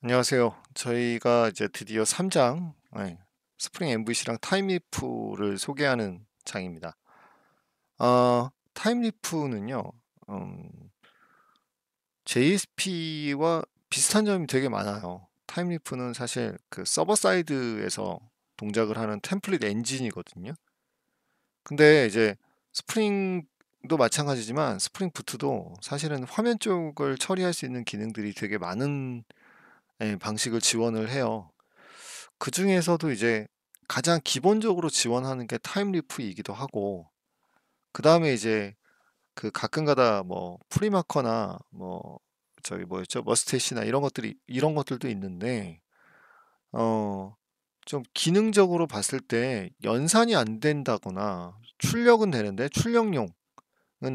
안녕하세요. 저희가 이제 드디어 3장, 스프링 MVC랑 타임리프를 소개하는 장입니다. 타임리프는요, 음, JSP와 비슷한 점이 되게 많아요. 타임리프는 사실 그 서버 사이드에서 동작을 하는 템플릿 엔진이거든요. 근데 이제 스프링도 마찬가지지만 스프링 부트도 사실은 화면 쪽을 처리할 수 있는 기능들이 되게 많은 방식을 지원을 해요. 그 중에서도 이제 가장 기본적으로 지원하는 게 타임리프이기도 하고, 그 다음에 이제 그 가끔가다 뭐 프리마커나 뭐 저기 뭐였죠? 머스테시나 이런 것들도 있는데, 어, 좀 기능적으로 봤을 때 연산이 안 된다거나 출력은 되는데 출력용은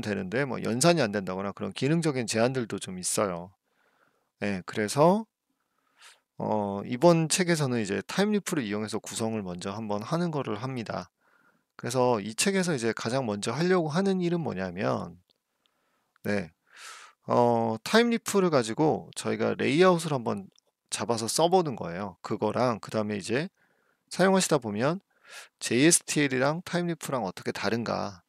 되는데 뭐 연산이 안 된다거나 그런 기능적인 제한들도 좀 있어요. 그래서 이번 책에서는 이제 타임리프를 이용해서 구성을 먼저 한번 하는 거를 합니다. 그래서 이 책에서 이제 가장 먼저 하려고 하는 일은 뭐냐면, 네, 타임리프를 가지고 저희가 레이아웃을 한번 잡아서 써보는 거예요. 그거랑, 그 다음에 이제 사용하시다 보면 JSTL이랑 타임리프랑 어떻게 다른가.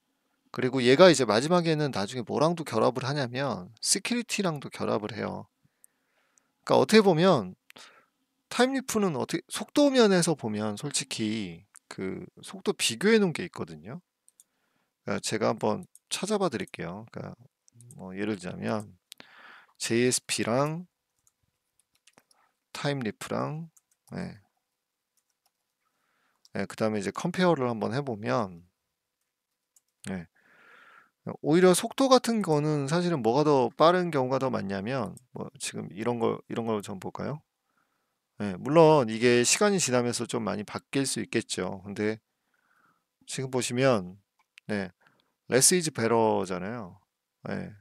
그리고 얘가 이제 마지막에는 나중에 뭐랑도 결합을 하냐면, 시큐리티랑도 결합을 해요. 그러니까 어떻게 보면 타임리프는 어떻게 속도 면에서 보면 솔직히 그 속도 비교해 놓은 게 있거든요. 그러니까 제가 한번 찾아봐 드릴게요. 그러니까 뭐 예를 들자면 JSP랑 타임리프랑 네, 네, 그다음에 이제 컴페어를 한번 해보면 네, 오히려 속도 같은 거는 사실은 뭐가 더 빠른 경우가 더 많냐면 뭐 지금 이런 걸 좀 볼까요? 네, 물론 이게 시간이 지나면서 좀 많이 바뀔 수 있겠죠. 근데 지금 보시면 네, less is better잖아요. 네,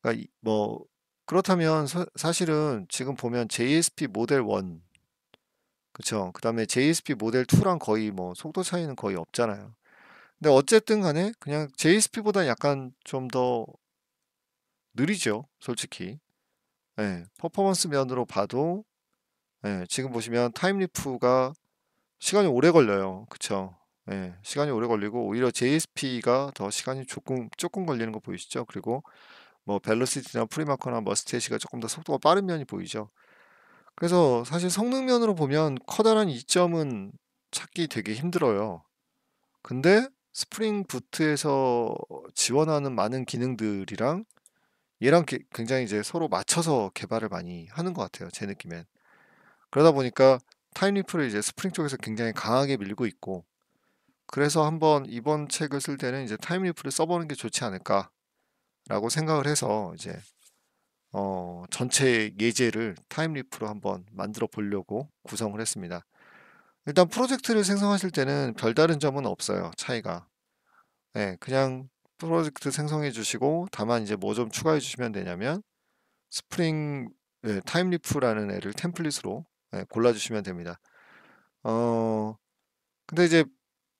그러니까 뭐 그렇다면 사실은 지금 보면 JSP 모델 1 그쵸. 그 다음에 JSP 모델 2랑 거의 뭐 속도 차이는 거의 없잖아요. 근데 어쨌든 간에 그냥 JSP보다 약간 좀 더 느리죠. 솔직히. 퍼포먼스 면으로 봐도 지금 보시면 타임리프가 시간이 오래 걸려요. 그쵸. 시간이 오래 걸리고 오히려 JSP가 더 시간이 조금 걸리는 거 보이시죠? 그리고 뭐 벨로시티나 프리마커나 머스테시가 조금 더 속도가 빠른 면이 보이죠. 그래서 사실 성능 면으로 보면 커다란 이점은 찾기 되게 힘들어요. 근데 스프링 부트에서 지원하는 많은 기능들이랑 얘랑 굉장히 이제 서로 맞춰서 개발을 많이 하는 것 같아요. 제 느낌엔. 그러다 보니까 타임리프를 이제 스프링 쪽에서 굉장히 강하게 밀고 있고 그래서 한번 이번 책을 쓸 때는 이제 타임리프를 써보는 게 좋지 않을까라고 생각을 해서 이제 전체 예제를 타임리프로 한번 만들어 보려고 구성을 했습니다. 일단 프로젝트를 생성하실 때는 별다른 점은 없어요. 차이가. 그냥 프로젝트 생성해 주시고 다만 이제 뭐 좀 추가해 주시면 되냐면 스프링 타임리프라는 애를 템플릿으로 골라 주시면 됩니다. 어 근데 이제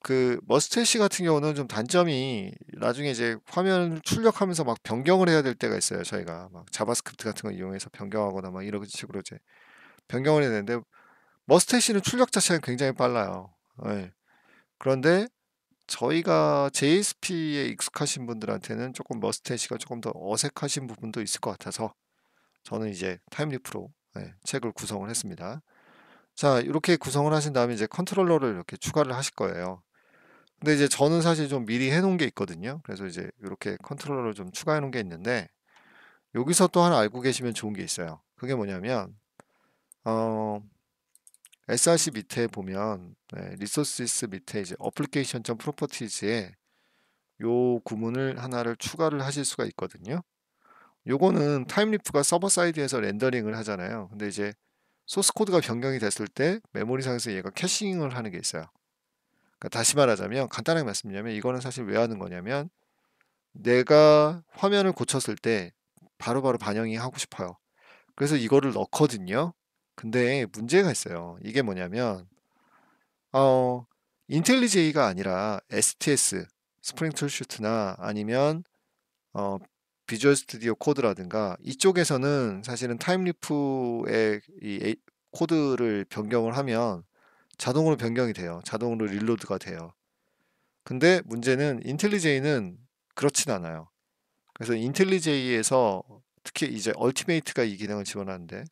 그 머스테시 같은 경우는 좀 단점이 나중에 이제 화면을 출력하면서 막 변경을 해야 될 때가 있어요. 저희가 막 자바스크립트 같은 거 이용해서 변경하거나 막 이런 식으로 이제 변경을 해야 되는데 머스테시는 출력 자체가 굉장히 빨라요. 예. 그런데 저희가 JSP에 익숙하신 분들한테는 조금 머스테시가 조금 더 어색하신 부분도 있을 것 같아서 저는 이제 타임리프로 책을 구성을 했습니다. 자, 이렇게 구성을 하신 다음에 이제 컨트롤러를 이렇게 추가를 하실 거예요. 근데 이제 저는 사실 좀 미리 해놓은 게 있거든요. 그래서 이제 이렇게 컨트롤러를 좀 추가해 놓은 게 있는데 여기서 또 하나 알고 계시면 좋은 게 있어요. 그게 뭐냐면 어, SRC 밑에 보면 리소시스 밑에 이제 어플리케이션 프로퍼티즈에 요 구문을 하나를 추가를 하실 수가 있거든요. 요거는 타임리프가 서버 사이드에서 렌더링을 하잖아요. 근데 이제 소스 코드가 변경이 됐을 때 메모리상에서 얘가 캐싱을 하는 게 있어요. 그러니까 다시 말하자면 간단하게 말씀드리면 이거는 사실 왜 하는 거냐면 내가 화면을 고쳤을 때 바로바로 반영이 하고 싶어요. 그래서 이거를 넣거든요. 근데 문제가 있어요. 이게 뭐냐면 어, 인텔리제이가 아니라 STS, 스프링 툴슈트나 아니면 어, 비주얼 스튜디오 코드라든가 이쪽에서는 사실은 타임리프의 코드를 변경을 하면 자동으로 변경이 돼요. 자동으로 릴로드가 돼요. 근데 문제는 인텔리제이는 그렇진 않아요. 그래서 인텔리제이에서 특히 이제 얼티메이트가 이 기능을 지원하는데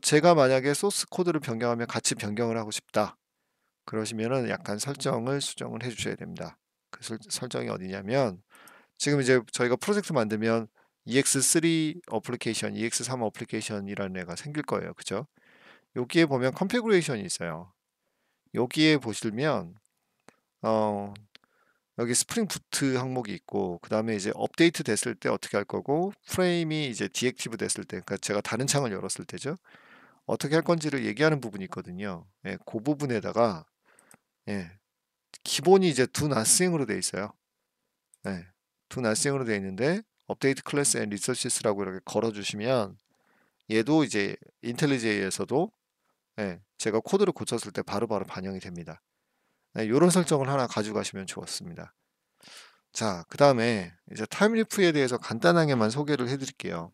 제가 만약에 소스 코드를 변경하면 같이 변경을 하고 싶다. 그러시면은 약간 설정을 수정을 해 주셔야 됩니다. 그 설정이 어디냐면 지금 이제 저희가 프로젝트 만들면 EX3 어플리케이션, EX3 어플리케이션이라는 애가 생길 거예요. 그죠? 여기에 보면 컨피그레이션이 있어요. 여기에 보시면 어, 여기 스프링 부트 항목이 있고 그 다음에 이제 업데이트 됐을 때 어떻게 할 거고 프레임이 이제 디액티브 됐을 때 그러니까 제가 다른 창을 열었을 때죠. 어떻게 할 건지를 얘기하는 부분이 있거든요. 예, 그 부분에다가 예, 기본이 이제 do nothing으로 돼 있어요. 예, do nothing으로 돼 있는데 업데이트 클래스 앤 리소시스라고 이렇게 걸어 주시면 얘도 이제 인텔리제이에서도 예, 제가 코드를 고쳤을 때 바로바로 반영이 됩니다. 네, 이런 설정을 하나 가져가시면 좋습니다. 자, 그 다음에 이제 타임리프에 대해서 간단하게만 소개를 해드릴게요.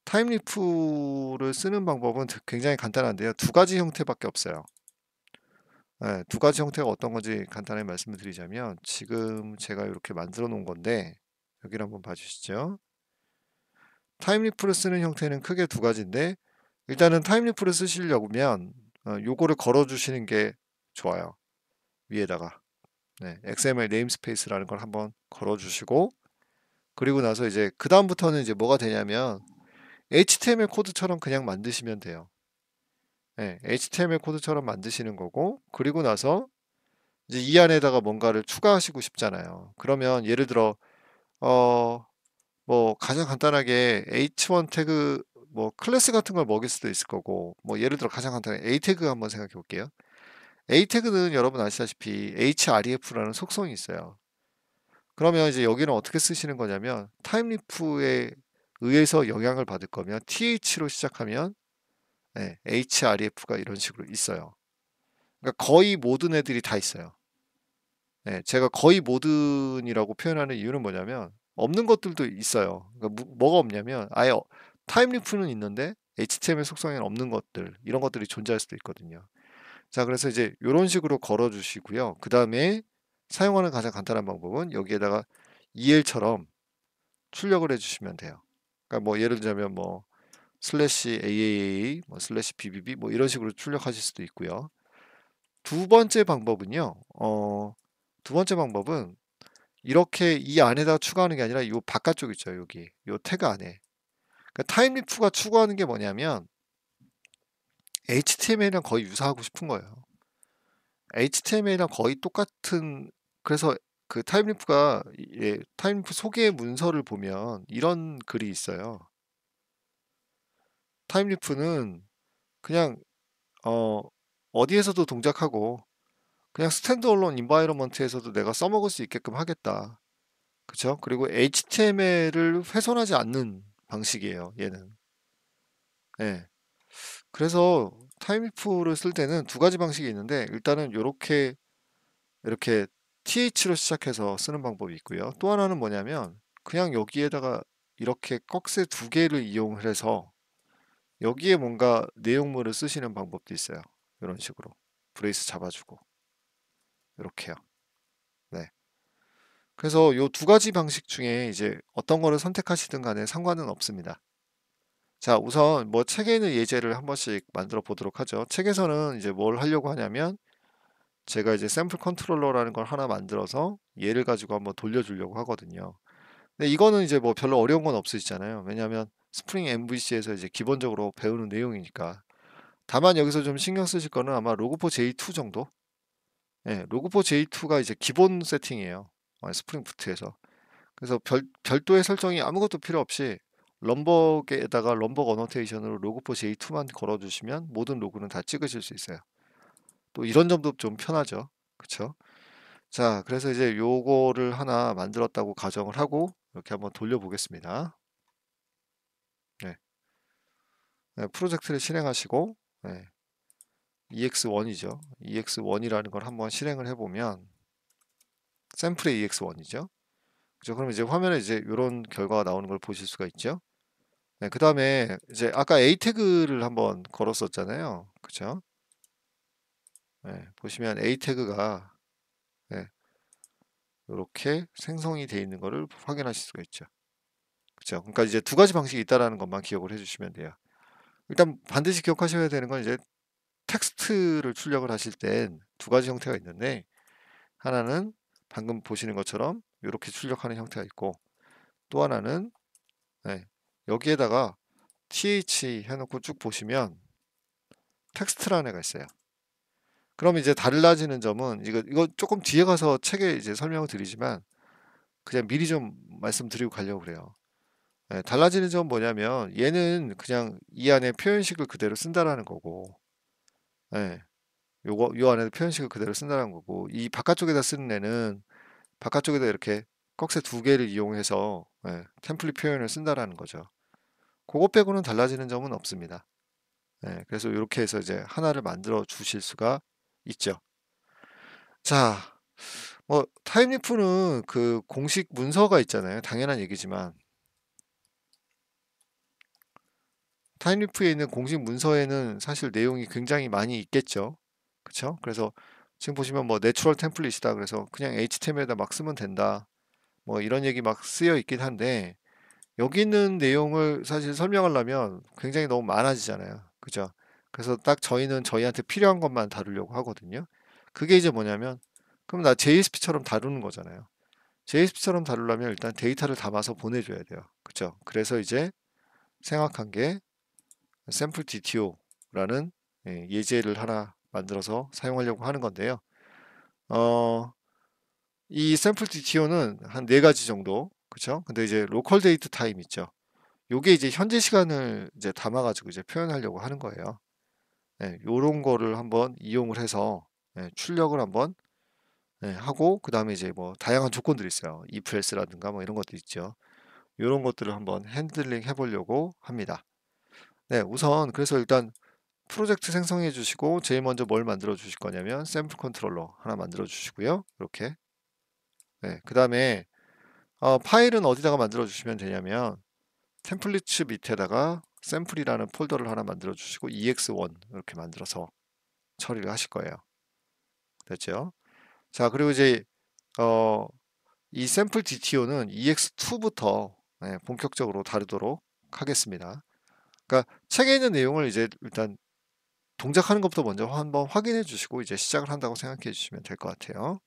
타임리프를 쓰는 방법은 굉장히 간단한데요. 두 가지 형태밖에 없어요. 네, 두 가지 형태가 어떤 건지 간단하게 말씀을 드리자면 지금 제가 이렇게 만들어 놓은 건데 여기를 한번 봐주시죠. 타임리프를 쓰는 형태는 크게 두 가지인데 일단은 타임리프를 쓰시려면 요거를 걸어 주시는 게 좋아요. 위에다가 네, XML 네임스페이스라는 걸 한번 걸어 주시고 그리고 나서 이제 그 다음부터는 이제 뭐가 되냐면 HTML 코드처럼 그냥 만드시면 돼요. 네, HTML 코드처럼 만드시는 거고 그리고 나서 이제 이 안에다가 뭔가를 추가하시고 싶잖아요. 그러면 예를 들어 뭐 가장 간단하게 H1 태그 뭐 클래스 같은 걸 먹일 수도 있을 거고 뭐 예를 들어 가장 간단하게 A 태그 한번 생각해 볼게요. A 태그는 여러분 아시다시피 href라는 속성이 있어요. 그러면 이제 여기는 어떻게 쓰시는 거냐면 타임리프에 의해서 영향을 받을 거면 th로 시작하면 네, href가 이런 식으로 있어요. 그러니까 거의 모든 애들이 다 있어요. 네, 제가 거의 모든이라고 표현하는 이유는 뭐냐면 없는 것들도 있어요. 그러니까 뭐가 없냐면 아예 타임리프는 있는데 HTML 속성에는 없는 것들 이런 것들이 존재할 수도 있거든요. 자, 그래서 이제 이런 식으로 걸어 주시고요. 그 다음에 사용하는 가장 간단한 방법은 여기에다가 EL처럼 출력을 해주시면 돼요. 그러니까 뭐 예를 들자면 뭐 슬래시 AAA, 뭐 슬래시 BBB 뭐 이런 식으로 출력하실 수도 있고요. 두 번째 방법은요. 두 번째 방법은 이렇게 이 안에다 추가하는 게 아니라 이 바깥쪽 있죠. 여기 이 태그 안에. 그러니까 타임리프가 추구하는 게 뭐냐면 HTML이랑 거의 유사하고 싶은 거예요. HTML이랑 거의 똑같은 그래서 그 타임리프가 타임리프 소개 문서를 보면 이런 글이 있어요. 타임리프는 그냥 어디에서도 동작하고 그냥 스탠드얼론 인바이러먼트에서도 내가 써먹을 수 있게끔 하겠다. 그쵸? 그리고 HTML을 훼손하지 않는 방식이에요. 얘는. 예. 그래서 타임리프를 쓸 때는 두 가지 방식이 있는데 일단은 이렇게 th로 시작해서 쓰는 방법이 있고요. 또 하나는 뭐냐면 그냥 여기에다가 이렇게 꺽쇠 두 개를 이용을 해서 여기에 뭔가 내용물을 쓰시는 방법도 있어요. 이런 식으로 브레이스 잡아주고 이렇게요. 네. 그래서 요 두 가지 방식 중에 이제 어떤 거를 선택하시든 간에 상관은 없습니다. 자, 우선 뭐 책에 있는 예제를 한 번씩 만들어 보도록 하죠. 책에서는 이제 뭘 하려고 하냐면 제가 이제 샘플 컨트롤러라는 걸 하나 만들어서 얘를 가지고 한번 돌려주려고 하거든요. 근데 이거는 이제 뭐 별로 어려운 건 없으시잖아요. 왜냐하면 스프링 MVC에서 이제 기본적으로 배우는 내용이니까. 다만 여기서 좀 신경 쓰실 거는 아마 로그포 J2 정도? 예, 로그포 J2가 이제 기본 세팅이에요. 스프링 부트에서. 그래서 별도의 설정이 아무것도 필요 없이 럼버에다가 럼버 어노테이션으로 로그포 J2만 걸어주시면 모든 로그는 다 찍으실 수 있어요. 또 이런 점도 좀 편하죠. 그쵸? 자, 그래서 이제 요거를 하나 만들었다고 가정을 하고 이렇게 한번 돌려보겠습니다. 네. 네, 프로젝트를 실행하시고 네, EX1이죠. EX1이라는 걸 한번 실행을 해보면 샘플의 EX1이죠. 그죠? 그럼 이제 화면에 이제 이런 결과가 나오는 걸 보실 수가 있죠. 네, 그 다음에 이제 아까 A 태그를 한번 걸었었잖아요. 그죠? 네, 보시면 A 태그가 네, 이렇게 생성이 되어 있는 것을 확인하실 수가 있죠. 그죠? 그러니까 이제 두 가지 방식이 있다라는 것만 기억을 해주시면 돼요. 일단 반드시 기억하셔야 되는 건 이제 텍스트를 출력을 하실 땐 두 가지 형태가 있는데 하나는 방금 보시는 것처럼 이렇게 출력하는 형태가 있고 또 하나는 네, 여기에다가 th 해놓고 쭉 보시면 텍스트라는 애가 있어요. 그럼 이제 달라지는 점은 이거 조금 뒤에 가서 책에 이제 설명을 드리지만 그냥 미리 좀 말씀드리고 가려고 그래요. 네, 달라지는 점은 뭐냐면 얘는 그냥 이 안에 표현식을 그대로 쓴다라는 거고 네, 요 안에 표현식을 그대로 쓴다는 거고 이 바깥쪽에다 쓰는 애는 바깥쪽에다 이렇게 꺽쇠 두 개를 이용해서 템플릿 표현을 쓴다라는 거죠. 그것 빼고는 달라지는 점은 없습니다. 그래서 이렇게 해서 이제 하나를 만들어 주실 수가 있죠. 자, 뭐 타임리프는 그 공식 문서가 있잖아요. 당연한 얘기지만 타임리프에 있는 공식 문서에는 사실 내용이 굉장히 많이 있겠죠. 그쵸? 그래서 지금 보시면 뭐 내추럴 템플릿이다. 그래서 그냥 HTML에다 막 쓰면 된다. 뭐 이런 얘기 막 쓰여 있긴 한데 여기 있는 내용을 사실 설명하려면 굉장히 너무 많아지잖아요. 그죠? 그래서 딱 저희는 저희한테 필요한 것만 다루려고 하거든요. 그게 이제 뭐냐면 그럼 나 JSP처럼 다루는 거잖아요. JSP처럼 다루려면 일단 데이터를 담아서 보내줘야 돼요. 그죠? 그래서 이제 생각한 게 샘플 DTO라는 예제를 하나 만들어서 사용하려고 하는 건데요. 어, 이 샘플 DTO는 한 네 가지 정도, 그쵸? 근데 이제 로컬 데이트 타임 있죠. 요게 이제 현재 시간을 이제 담아가지고 이제 표현하려고 하는 거예요. 요런 거를 한번 이용을 해서 출력을 한번 하고 그 다음에 이제 뭐 다양한 조건들이 있어요. if else라든가 뭐 이런 것도 있죠. 요런 것들을 한번 핸들링 해보려고 합니다. 네, 우선 그래서 일단 프로젝트 생성해 주시고 제일 먼저 뭘 만들어 주실 거냐면 샘플 컨트롤러 하나 만들어 주시고요. 이렇게 그 다음에 파일은 어디다가 만들어 주시면 되냐면 템플릿 밑에다가 샘플이라는 폴더를 하나 만들어 주시고 ex1 이렇게 만들어서 처리를 하실 거예요. 됐죠? 자, 그리고 이제 어, 이 샘플 DTO는 ex2부터 본격적으로 다루도록 하겠습니다. 그러니까 책에 있는 내용을 이제 일단 동작하는 것부터 먼저 한번 확인해 주시고 이제 시작을 한다고 생각해 주시면 될 것 같아요.